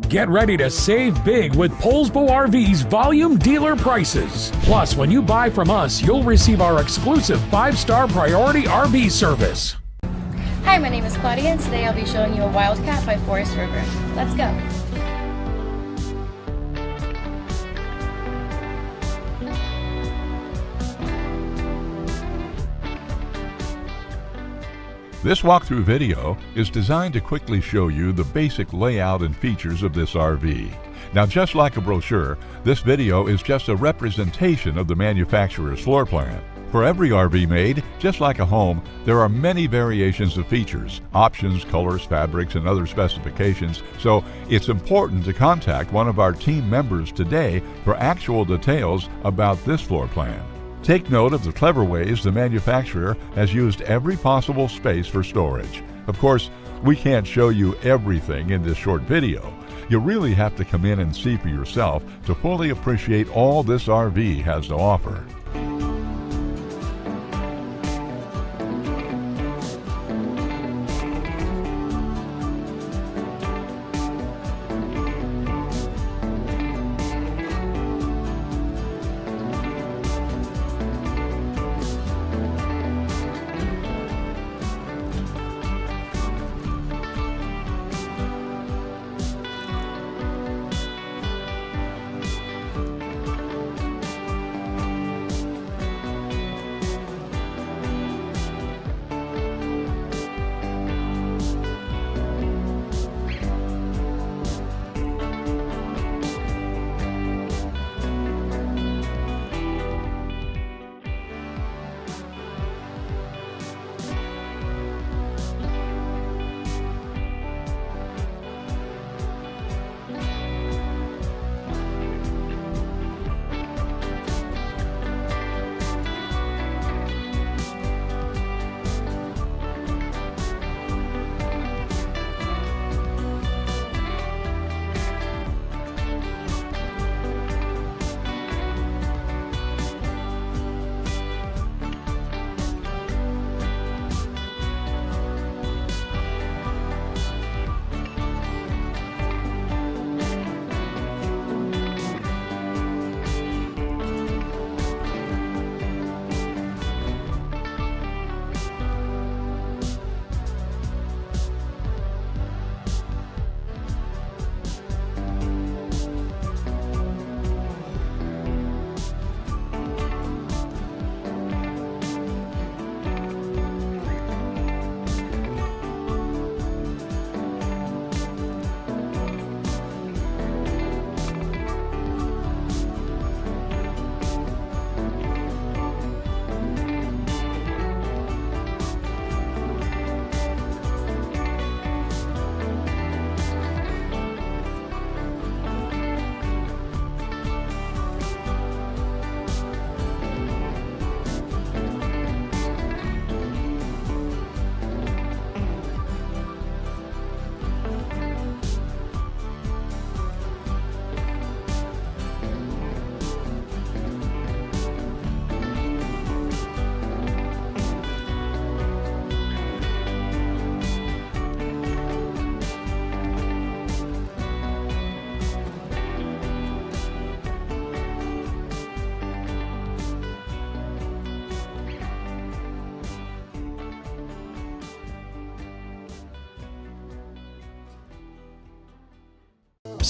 Get ready to save big with Poulsbo RV's volume dealer prices. Plus, when you buy from us, you'll receive our exclusive 5-star priority RV service. Hi, my name is Claudia, and today I'll be showing you a Wildcat by Forest River. Let's go. This walkthrough video is designed to quickly show you the basic layout and features of this RV. Now, just like a brochure, this video is just a representation of the manufacturer's floor plan. For every RV made, just like a home, there are many variations of features, options, colors, fabrics, and other specifications, so it's important to contact one of our team members today for actual details about this floor plan. Take note of the clever ways the manufacturer has used every possible space for storage. Of course, we can't show you everything in this short video. You really have to come in and see for yourself to fully appreciate all this RV has to offer.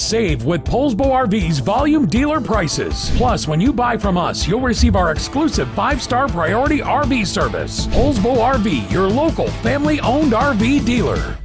Save with Poulsbo RV's volume dealer prices. Plus, when you buy from us, you'll receive our exclusive 5-star priority RV service. Poulsbo RV, your local family-owned RV dealer.